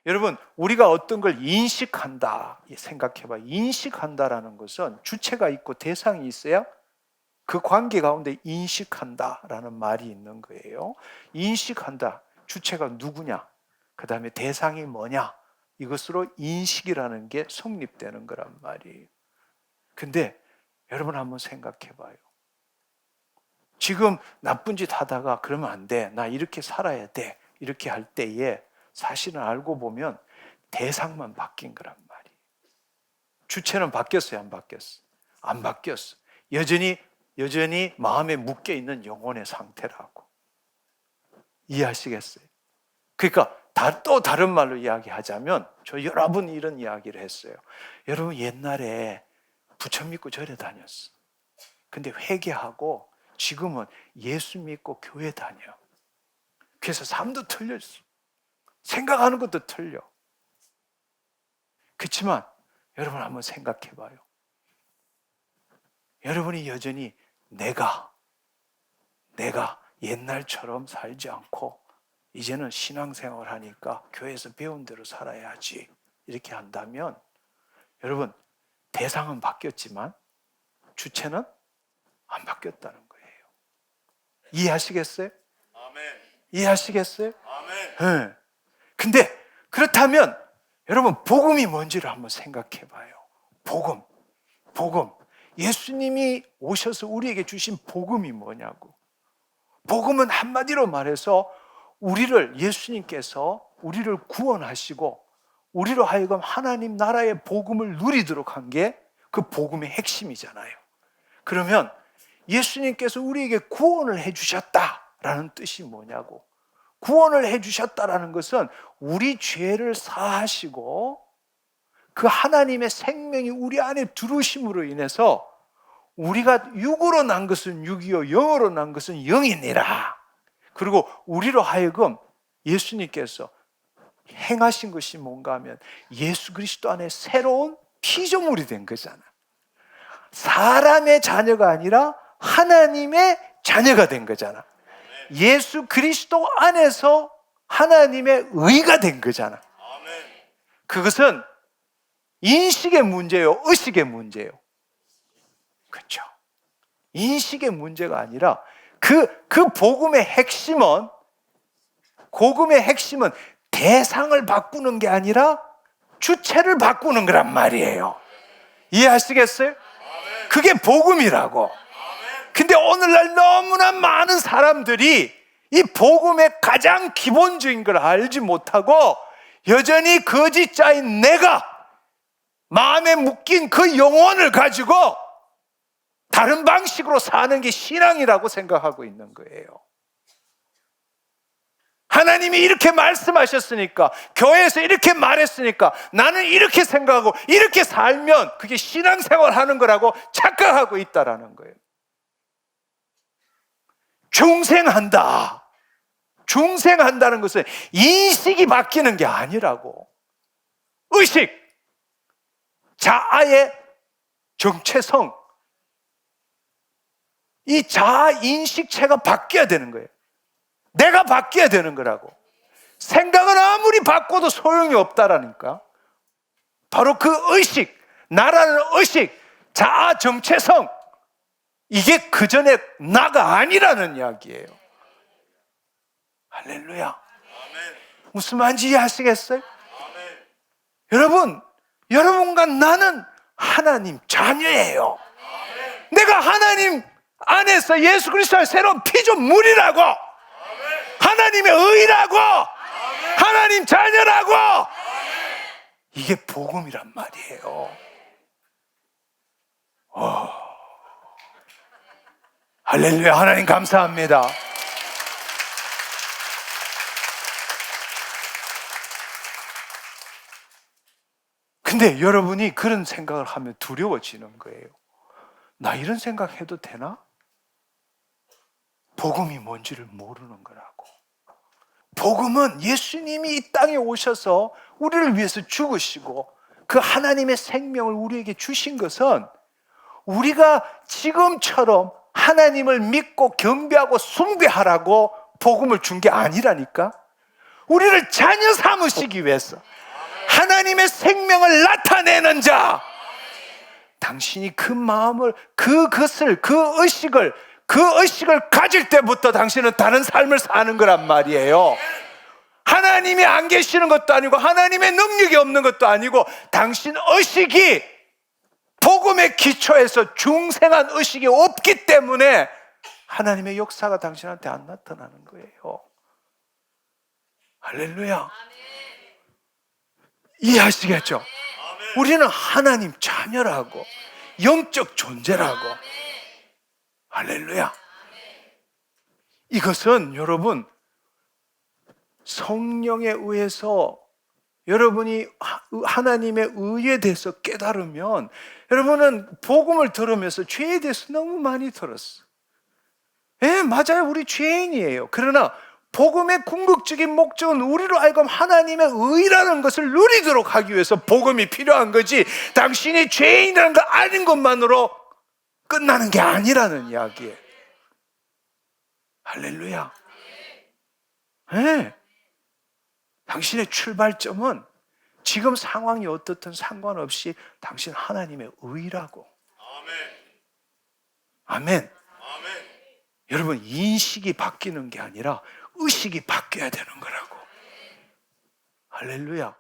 여러분, 우리가 어떤 걸 인식한다, 생각해봐. 인식한다라는 것은 주체가 있고 대상이 있어야 그 관계 가운데 인식한다라는 말이 있는 거예요. 인식한다, 주체가 누구냐, 그 다음에 대상이 뭐냐, 이것으로 인식이라는 게 성립되는 거란 말이에요. 근데 여러분 한번 생각해 봐요. 지금 나쁜 짓 하다가 그러면 안 돼, 나 이렇게 살아야 돼, 이렇게 할 때에 사실은 알고 보면 대상만 바뀐 거란 말이에요. 주체는 바뀌었어요, 안 바뀌었어요? 안 바뀌었어. 여전히 마음에 묶여있는 영혼의 상태라고. 이해하시겠어요? 그러니까 또 다른 말로 이야기하자면, 저 여러 번 이런 이야기를 했어요. 여러분, 옛날에 부처 믿고 절에 다녔어. 근데 회개하고 지금은 예수 믿고 교회 다녀. 그래서 삶도 틀렸어. 생각하는 것도 틀려. 그렇지만 여러분 한번 생각해 봐요. 여러분이 여전히 내가 옛날처럼 살지 않고 이제는 신앙생활 하니까 교회에서 배운 대로 살아야지, 이렇게 한다면 여러분, 대상은 바뀌었지만 주체는 안 바뀌었다는 거예요. 이해하시겠어요? 아멘. 이해하시겠어요? 아멘. 네. 근데 그렇다면 여러분, 복음이 뭔지를 한번 생각해 봐요. 복음. 예수님이 오셔서 우리에게 주신 복음이 뭐냐고. 복음은 한마디로 말해서 예수님께서 우리를 구원하시고 우리로 하여금 하나님 나라의 복음을 누리도록 한 게 그 복음의 핵심이잖아요. 그러면 예수님께서 우리에게 구원을 해주셨다라는 뜻이 뭐냐고. 구원을 해주셨다라는 것은 우리 죄를 사하시고 그 하나님의 생명이 우리 안에 들어오심으로 인해서 우리가 육으로 난 것은 육이요 영으로 난 것은 영이니라. 그리고 우리로 하여금 예수님께서 행하신 것이 뭔가 하면 예수 그리스도 안에 새로운 피조물이 된 거잖아. 사람의 자녀가 아니라 하나님의 자녀가 된 거잖아. 예수 그리스도 안에서 하나님의 의가 된 거잖아. 그것은 인식의 문제요, 의식의 문제요. 그렇죠? 인식의 문제가 아니라 그 복음의 핵심은 대상을 바꾸는 게 아니라 주체를 바꾸는 거란 말이에요. 이해하시겠어요? 그게 복음이라고. 근데 오늘날 너무나 많은 사람들이 이 복음의 가장 기본적인 걸 알지 못하고 여전히 거짓자인 내가 마음에 묶인 그 영혼을 가지고 다른 방식으로 사는 게 신앙이라고 생각하고 있는 거예요. 하나님이 이렇게 말씀하셨으니까, 교회에서 이렇게 말했으니까 나는 이렇게 생각하고 이렇게 살면 그게 신앙생활 하는 거라고 착각하고 있다라는 거예요. 중생한다는 것은 인식이 바뀌는 게 아니라고. 의식, 자아의 정체성, 이 자아 인식체가 바뀌어야 되는 거예요. 내가 바뀌어야 되는 거라고. 생각은 아무리 바꿔도 소용이 없다라니까. 바로 그 의식, 나라는 의식, 자아 정체성, 이게 그전에 나가 아니라는 이야기예요. 할렐루야. 무슨 말인지 이해하시겠어요? 여러분과 나는 하나님 자녀예요. 내가 하나님 안에서 예수 그리스도의 새로운 피조물이라고. 하나님의 의라고. 하나님 자녀라고. 이게 복음이란 말이에요. 할렐루야. 하나님 감사합니다. 근데 여러분이 그런 생각을 하면 두려워지는 거예요. 나 이런 생각해도 되나? 복음이 뭔지를 모르는 거라고. 복음은 예수님이 이 땅에 오셔서 우리를 위해서 죽으시고 그 하나님의 생명을 우리에게 주신 것은 우리가 지금처럼 하나님을 믿고 경배하고 숭배하라고 복음을 준 게 아니라니까. 우리를 자녀 삼으시기 위해서, 하나님의 생명을 나타내는 자. 당신이 그 마음을, 그 의식을 가질 때부터 당신은 다른 삶을 사는 거란 말이에요. 하나님이 안 계시는 것도 아니고 하나님의 능력이 없는 것도 아니고 당신 의식이 복음의 기초에서 중생한 의식이 없기 때문에 하나님의 역사가 당신한테 안 나타나는 거예요. 할렐루야. 이해하시겠죠? 우리는 하나님 자녀라고, 영적 존재라고. 할렐루야. 이것은 여러분 성령에 의해서 여러분이 하나님의 의에 대해서 깨달으면 여러분은 복음을 들으면서 죄에 대해서 너무 많이 들었어. 예, 맞아요. 우리 죄인이에요. 그러나 복음의 궁극적인 목적은 우리로 하여금 하나님의 의라는 것을 누리도록 하기 위해서 복음이 필요한 거지, 당신이 죄인이라는 거 아는 것만으로 끝나는 게 아니라는 이야기예요. 할렐루야. 예. 당신의 출발점은 지금 상황이 어떻든 상관없이 당신 하나님의 의라고. 아멘. 여러분, 인식이 바뀌는 게 아니라 의식이 바뀌어야 되는 거라고. 할렐루야.